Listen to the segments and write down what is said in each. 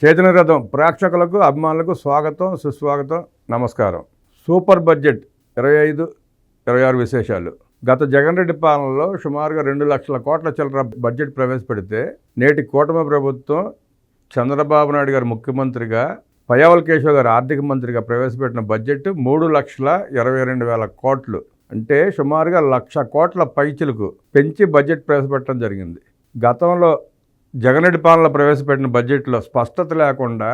చైతన్య రథం ప్రేక్షకులకు అభిమానులకు స్వాగతం, సుస్వాగతం, నమస్కారం. సూపర్ బడ్జెట్ 25-26 విశేషాలు. గత జగన్ రెడ్డి పాలనలో సుమారుగా 2 లక్షల కోట్ల చిల్లర బడ్జెట్ ప్రవేశపెడితే నేటి కూటమి ప్రభుత్వం చంద్రబాబు నాయుడు గారు ముఖ్యమంత్రిగా, పయ్యావుల కేశవ్ గారు ఆర్థిక మంత్రిగా ప్రవేశపెట్టిన బడ్జెట్ 3,22,000 కోట్లు, అంటే సుమారుగా 1,00,000 కోట్ల పైచిలకు పెంచి బడ్జెట్ ప్రవేశపెట్టడం జరిగింది. గతంలో జగన్ రెడ్డి పాలనలో ప్రవేశపెట్టిన బడ్జెట్లో స్పష్టత లేకుండా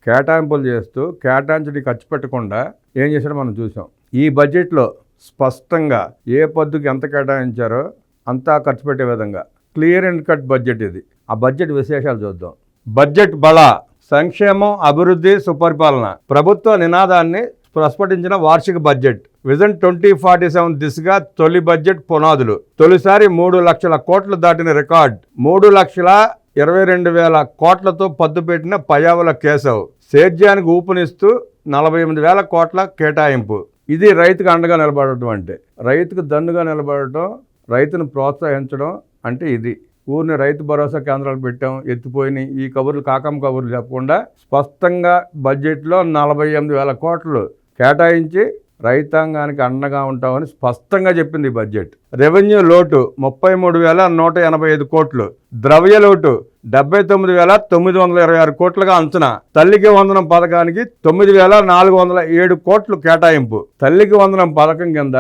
కేటాయింపులు చేస్తూ కేటాయించడం ఖర్చు పెట్టకుండా ఏం చేశాడో మనం చూసాం. ఈ బడ్జెట్లో స్పష్టంగా ఏ పద్దుకి ఎంత కేటాయించారో అంతా ఖర్చు పెట్టే విధంగా క్లియర్ అండ్ కట్ బడ్జెట్ ఇది. ఆ బడ్జెట్ విశేషాలు చూద్దాం. బడ్జెట్ బలా, సంక్షేమం, అభివృద్ధి, సుపరిపాలన ప్రభుత్వ నినాదాన్ని ప్రస్ఫుటించిన వార్షిక బడ్జెట్. విజన్ 2047 దిశగా తొలి బడ్జెట్ పునాదులు. తొలిసారి 3 లక్షల కోట్లు దాటిన రికార్డ్. 3,22,000 కోట్లతో పద్దుపెట్టిన పయ్యావుల కేశవ్ సేద్యానికి ఊపునిస్తూ 48,000 కోట్ల కేటాయింపు. ఇది రైతుకు అండగా నిలబడటం అంటే, రైతుకు దన్నుగా నిలబడటం, రైతును ప్రోత్సహించడం అంటే ఇది. ఊరిని రైతు భరోసా కేంద్రాలు పెట్టాం, ఎత్తిపోయినాయి, ఈ కబుర్లు కాకమ్మ కబుర్లు చెప్పకుండా స్పష్టంగా బడ్జెట్లో 48,000 కోట్లు కేటాయించి రైతాంగానికి అండగా ఉంటామని స్పష్టంగా చెప్పింది ఈ బడ్జెట్. రెవెన్యూ లోటు 33,185 కోట్లు. ద్రవ్య లోటు 79,926 కోట్లుగా అంచనా. తల్లికి వందనం పథకానికి 9,407 కోట్లు కేటాయింపు. తల్లికి వందనం పథకం కింద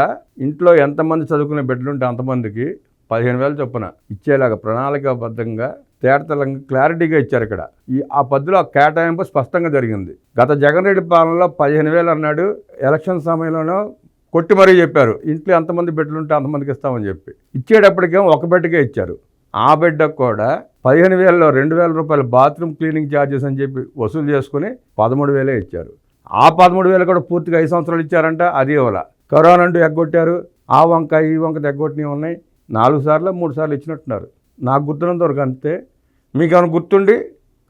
ఇంట్లో ఎంతమంది చదువుకునే బిడ్డలుంటే అంతమందికి 15,000 చొప్పున ఇచ్చేలాగా ప్రణాళికాబద్ధంగా తేటతలంగా క్లారిటీగా ఇచ్చారు. ఇక్కడ ఆ పద్ధతిలో కేటాయింపు స్పష్టంగా జరిగింది. గత జగన్ రెడ్డి పాలనలో 15,000 అన్నాడు. ఎలక్షన్ సమయంలోనూ కొట్టి మరీ చెప్పారు, ఇంట్లో ఎంతమంది బిడ్డలుంటే అంతమందికి ఇస్తామని చెప్పి. ఇచ్చేటప్పటికేమో ఒక బిడ్డకే ఇచ్చారు. ఆ బిడ్డకు కూడా 15,000లో 2,000 రూపాయలు బాత్రూమ్ క్లీనింగ్ ఛార్జెస్ అని చెప్పి వసూలు చేసుకుని 13,000 ఇచ్చారు. ఆ 13,000 కూడా పూర్తిగా 5 సంవత్సరాలు ఇచ్చారంట. అది ఇవ్వాల. కరోనా అంటూ ఎగ్గొట్టారు. ఆ వంక ఈ వంక ఎగ్గొట్టినవి ఉన్నాయి. 4 సార్లు 3 సార్లు ఇచ్చినట్టున్నారు. నాకు గుర్తున్నంత వరకు అంతే. మీకు ఏమైనా గుర్తుండి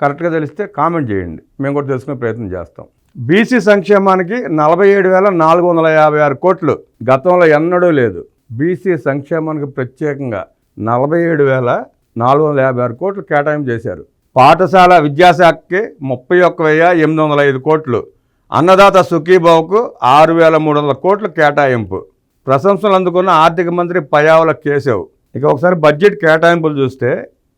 కరెక్ట్గా తెలిస్తే కామెంట్ చేయండి, మేము కూడా తెలుసుకునే ప్రయత్నం చేస్తాం. బీసీ సంక్షేమానికి 47,456 కోట్లు గతంలో ఎన్నడూ లేదు. బీసీ సంక్షేమానికి ప్రత్యేకంగా 47,456 కోట్లు కేటాయింపు చేశారు. పాఠశాల విద్యాశాఖకి 31,805 కోట్లు. అన్నదాత సుఖీభావుకు 6,300 కోట్లు కేటాయింపు. ప్రశంసలు అందుకున్న ఆర్థిక మంత్రి పయ్యావుల కేశవ్. ఇక ఒకసారి బడ్జెట్ కేటాయింపులు చూస్తే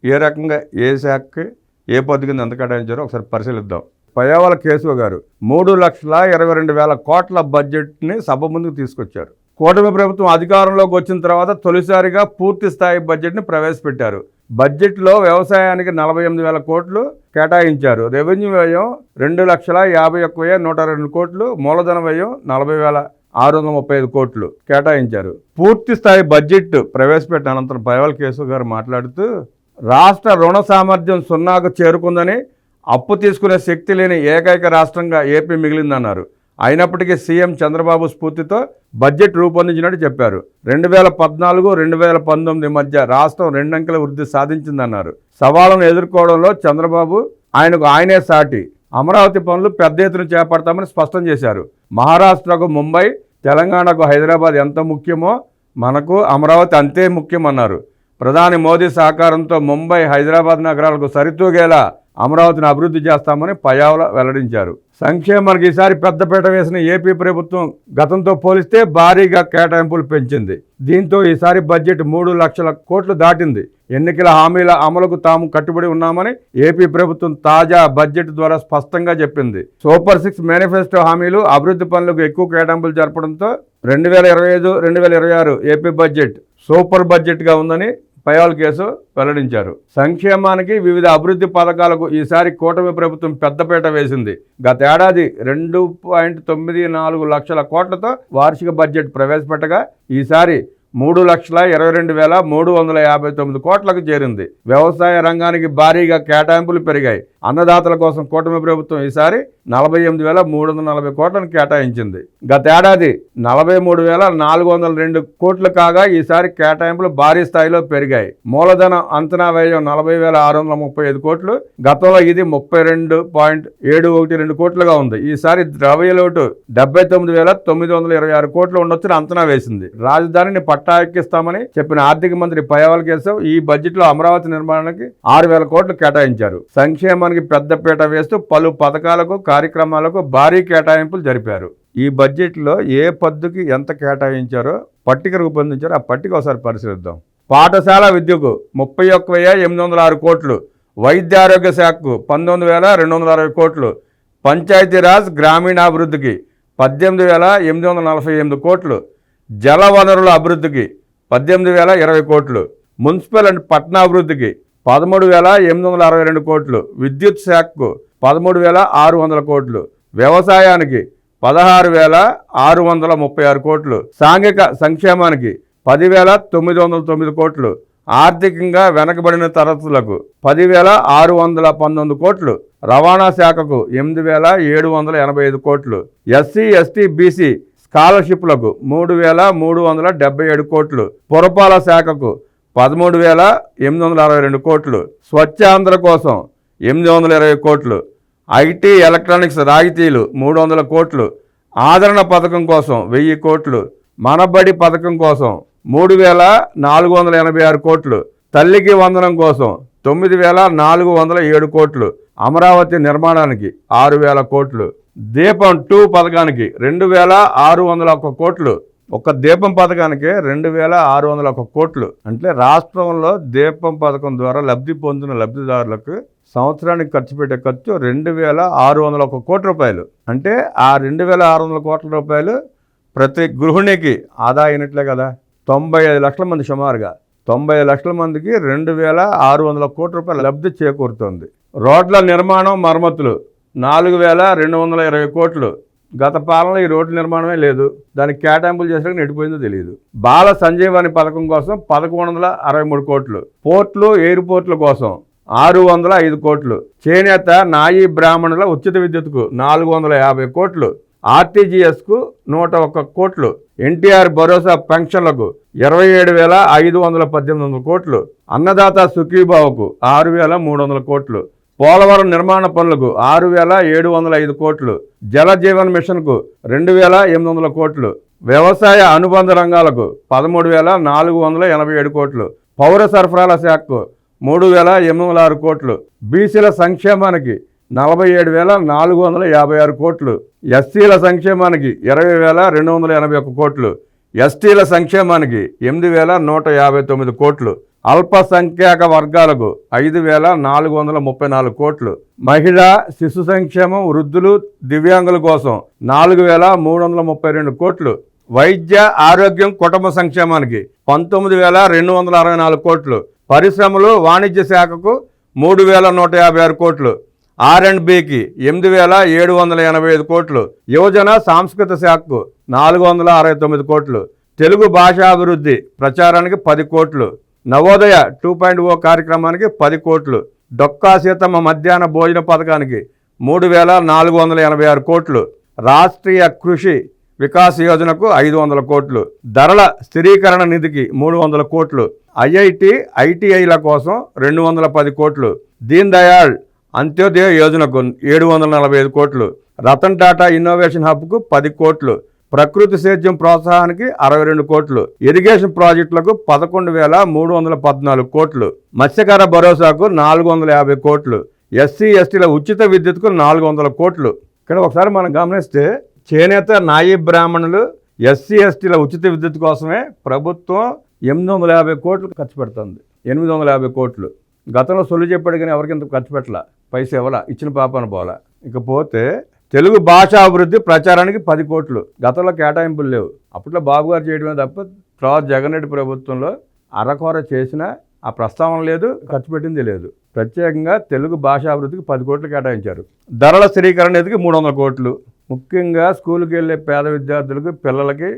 ఏ రకంగా ఏ శాఖకి ఏ పద్ధతి కింద ఎంత కేటాయించారో ఒకసారి పరిశీలిద్దాం. పయ్యావుల కేశవ్ గారు 3,22,000 కోట్ల బడ్జెట్ని సభ ముందుకు తీసుకొచ్చారు. కూటమి ప్రభుత్వం అధికారంలోకి వచ్చిన తర్వాత తొలిసారిగా పూర్తి స్థాయి బడ్జెట్ని ప్రవేశపెట్టారు. బడ్జెట్లో వ్యవసాయానికి 48,000 కోట్లు కేటాయించారు. రెవెన్యూ వ్యయం 2,51,102 కోట్లు. మూలధన వ్యయం 40,635 కోట్లు కేటాయించారు. పూర్తి స్థాయి బడ్జెట్ ప్రవేశపెట్టిన అనంతరం పయ్యావుల కేశవ్ గారు మాట్లాడుతూ, రాష్ట్ర రుణ సామర్థ్యం 0కు చేరుకుందని, అప్పు తీసుకునే శక్తి లేని ఏకైక రాష్ట్రంగా ఏపీ మిగిలిందన్నారు. అయినప్పటికీ సీఎం చంద్రబాబు స్ఫూర్తితో బడ్జెట్ రూపొందించినట్టు చెప్పారు. 2014-2019 మధ్య రాష్ట్రం 2 అంకెల వృద్ధి సాధించిందన్నారు. సవాళ్లను ఎదుర్కోవడంలో చంద్రబాబు ఆయనకు ఆయనే సాటి. అమరావతి పనులు పెద్ద ఎత్తున చేపడతామని స్పష్టం చేశారు. మహారాష్ట్రకు ముంబై, తెలంగాణకు హైదరాబాద్ ఎంత ముఖ్యమో మనకు అమరావతి అంతే ముఖ్యమన్నారు. ప్రధాని మోదీ సహకారంతో ముంబై, హైదరాబాద్ నగరాలకు సరితూగేలా అమరావతిని అభివృద్ధి చేస్తామని పయ్యావుల వెల్లడించారు. సంక్షేమానికి ఈసారి పెద్దపీట వేసిన ఏపీ ప్రభుత్వం గతంతో పోలిస్తే భారీగా కేటాయింపులు పెంచింది. దీంతో ఈసారి బడ్జెట్ 3 లక్షల కోట్లు దాటింది. ఎన్నికల హామీల అమలుకు తాము కట్టుబడి ఉన్నామని ఏపీ ప్రభుత్వం తాజా బడ్జెట్ ద్వారా స్పష్టంగా చెప్పింది. సూపర్ 6 మేనిఫెస్టో హామీలు, అభివృద్ధి పనులకు ఎక్కువ కేటాయింపులు జరపడంతో 2025-2026 ఏపీ బడ్జెట్ సూపర్ బడ్జెట్గా ఉందని పయ్యావుల కేశవ్ వెల్లడించారు. సంక్షేమానికి, వివిధ అభివృద్ధి పథకాలకు ఈసారి కూటమి ప్రభుత్వం పెద్దపీట వేసింది. గతేడాది 2.94 లక్షల కోట్లతో వార్షిక బడ్జెట్ ప్రవేశపెట్టగా ఈసారి 3,22,359 కోట్లకు చేరింది. వ్యవసాయ రంగానికి భారీగా కేటాయింపులు పెరిగాయి. అన్నదాతల కోసం కూటమి ప్రభుత్వం ఈసారి 48,340 కోట్లను కేటాయించింది. గతేడాది 43,402 కోట్లు కాగా ఈసారి కేటాయింపులు భారీ స్థాయిలో పెరిగాయి. మూలధన అంచనా వ్యయం 40,635 కోట్లు. గతంలో ఇది 32.712 కోట్లుగా ఉంది. ఈసారి ద్రవ్య లోటు 79,926 కోట్లు ఉండొచ్చని అంచనా వేసింది. రాజధానిని పట్టా ఎక్కిస్తామని చెప్పిన ఆర్థిక మంత్రి పయ్యావుల కేశవ్ ఈ బడ్జెట్లో అమరావతి నిర్మాణానికి 6,000 కోట్లు కేటాయించారు. సంక్షేమానికి సంక్షేమానికి పెద్దపీట వేస్తూ పలు పథకాలకు కార్యక్రమాలకు భారీ కేటాయింపులు జరిపారు. ఈ బడ్జెట్లో ఏ పద్దుకి ఎంత కేటాయించారో పట్టిక రూపొందించారో ఆ పట్టిక ఒకసారి పరిశీలిద్దాం. పాఠశాల విద్యకు 31,806 కోట్లు, వైద్య ఆరోగ్య శాఖకు 19,260 కోట్లు, పంచాయతీరాజ్ గ్రామీణాభివృద్ధికి 18,848 కోట్లు, జల వనరుల అభివృద్ధికి 18,020 కోట్లు, మున్సిపల్ అండ్ పట్టణాభివృద్ధికి 13,862 కోట్లు, విద్యుత్ శాఖకు 13,600 కోట్లు, వ్యవసాయానికి 16,636 కోట్లు, సాంఘిక సంక్షేమానికి 10,909 కోట్లు, ఆర్థికంగా వెనకబడిన తరగతులకు 10,619 కోట్లు, రవాణా శాఖకు 8,785 కోట్లు, ఎస్సీ ఎస్టీ బీసీ స్కాలర్షిప్లకు 3,377 కోట్లు, పురపాలక శాఖకు 13,862 కోట్లు, స్వచ్ఛాంధ్ర కోసం 820 కోట్లు, ఐటీ ఎలక్ట్రానిక్స్ రాయితీలు 300 కోట్లు, ఆదరణ పథకం కోసం 1000 కోట్లు, మనబడి పథకం కోసం 3,486 కోట్లు, తల్లికి వందనం కోసం 9,407 కోట్లు, అమరావతి నిర్మాణానికి 6,000 కోట్లు, దీపం 2 పథకానికి 2,601 కోట్లు. ఒక దీపం పథకానికి 2,601 కోట్లు. అంటే రాష్ట్రంలో దీపం పథకం ద్వారా లబ్ధి పొందిన లబ్ధిదారులకు సంవత్సరానికి ఖర్చు పెట్టే ఖర్చు 2,601 కోట్ల రూపాయలు. అంటే ఆ 2,600 కోట్ల రూపాయలు ప్రతి గృహిణికి ఆదా అయినట్లే కదా. 95 లక్షల మంది, సుమారుగా 90 లక్షల మందికి 2,600 కోట్ల రూపాయల లబ్ధి చేకూరుతోంది. రోడ్ల నిర్మాణం మరమ్మతులు 4,220 కోట్లు. గత పాలనలో ఈ రోడ్ల నిర్మాణమే లేదు, దానికి కేటాయింపులు చేసినాక నెట్టిపోయిందో తెలియదు. బాల సంజీవని పథకం కోసం 1,163 కోట్లు, పోర్ట్లు ఎయిర్పోర్ట్ల కోసం 605 కోట్లు, చేనేత నాయీ బ్రాహ్మణుల ఉచిత విద్యుత్కు 450 కోట్లు, ఆర్టీజీఎస్కు 101 కోట్లు, ఎన్టీఆర్ భరోసా పెన్షన్లకు 27,518 కోట్లు, అన్నదాత సుఖీభావకు 6,300 కోట్లు, పోలవరం నిర్మాణ పనులకు 6,705 కోట్లు, జల జీవన్ మిషన్కు 2,800 కోట్లు, వ్యవసాయ అనుబంధ రంగాలకు 13,487 కోట్లు, పౌర సరఫరాల శాఖకు 3,806 కోట్లు, బీసీల సంక్షేమానికి 47,456 కోట్లు, ఎస్సీల సంక్షేమానికి 20,281 కోట్లు, ఎస్టీల సంక్షేమానికి 8,159 కోట్లు, అల్పసంఖ్యాక వర్గాలకు 5,434 కోట్లు, మహిళా శిశు సంక్షేమం, వృద్ధులు, దివ్యాంగుల కోసం 4,332 కోట్లు, వైద్య ఆరోగ్యం కుటుంబ సంక్షేమానికి 19,264 కోట్లు, పరిశ్రమలు వాణిజ్య శాఖకు 3,156 కోట్లు, R&Bకి 8,785 కోట్లు, యువజన సాంస్కృతిక శాఖకు 469 కోట్లు, తెలుగు భాషాభివృద్ధి ప్రచారానికి 10 కోట్లు, నవోదయ 2.0 కార్యక్రమానికి 10 కోట్లు, డొక్కా సీతమ్మ మధ్యాహ్న భోజన పథకానికి 3,486 కోట్లు, రాష్ట్రీయ కృషి వికాస్ యోజనకు 500 కోట్లు, ధరల స్థిరీకరణ నిధికి 300 కోట్లు, ఐటీఐల కోసం 210 కోట్లు, దీన్ దయాళ్ అంత్యోదయ యోజనకు 745 కోట్లు, రతన్ టాటా ఇన్నోవేషన్ హబ్కు 10 కోట్లు, ప్రకృతి సేద్యం ప్రోత్సాహానికి 62 కోట్లు, ఇరిగేషన్ ప్రాజెక్టులకు 11,314 కోట్లు, మత్స్యకార భరోసాకు 450 కోట్లు, ఎస్సీ ఎస్టీల ఉచిత విద్యుత్కు 400 కోట్లు. ఇక్కడ ఒకసారి మనం గమనిస్తే చేనేత నాయీ బ్రాహ్మణులు ఎస్సీ ఎస్టీల ఉచిత విద్యుత్ కోసమే ప్రభుత్వం 850 కోట్లు ఖర్చు పెడుతుంది. 850 కోట్లు గతంలో సొల్లు చెప్పాడు కానీ ఎవరికి ఇంత ఖర్చు పెట్టాల, పైసా ఇవ్వాల, ఇచ్చిన పాపాన పోలా. ఇకపోతే తెలుగు భాషా అభివృద్ధి ప్రచారానికి 10 కోట్లు. గతంలో కేటాయింపులు లేవు, అప్పట్లో బాబు గారు చేయడమే తప్ప తర్వాత జగన్ రెడ్డి ప్రభుత్వంలో అరకొర చేసిన ఆ ప్రస్తావన లేదు, ఖర్చు పెట్టింది లేదు. ప్రత్యేకంగా తెలుగు భాషాభివృద్ధికి 10 కోట్లు కేటాయించారు. ధరల స్థిరీకరణ నిధికి 300 కోట్లు. ముఖ్యంగా స్కూల్కి వెళ్ళే పేద విద్యార్థులకు, పిల్లలకి,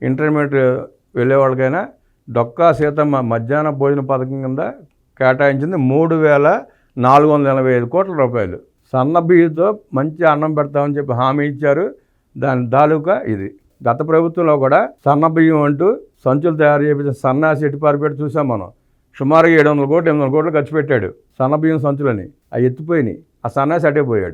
ఇంటర్మీడియట్ వెళ్ళే వాళ్ళకైనా డొక్కా సీతమ్మ మధ్యాహ్న భోజన పథకం కింద కేటాయించింది 3,485 కోట్ల రూపాయలు. సన్న బియ్యంతో మంచి అన్నం పెడతామని చెప్పి హామీ ఇచ్చారు. దాని తాలూకా ఇది. గత ప్రభుత్వంలో కూడా సన్న బియ్యం అంటూ సంచులు తయారు చేయించిన సన్నాసి ఎట్టిపారిపేట చూసాం మనం. సుమారుగా 700 కోట్లు 800 కోట్లు ఖర్చు పెట్టాడు సన్న బియ్యం సంచులని. అవి ఎత్తిపోయినాయి. ఆ సన్నాసి అటే పోయాడు.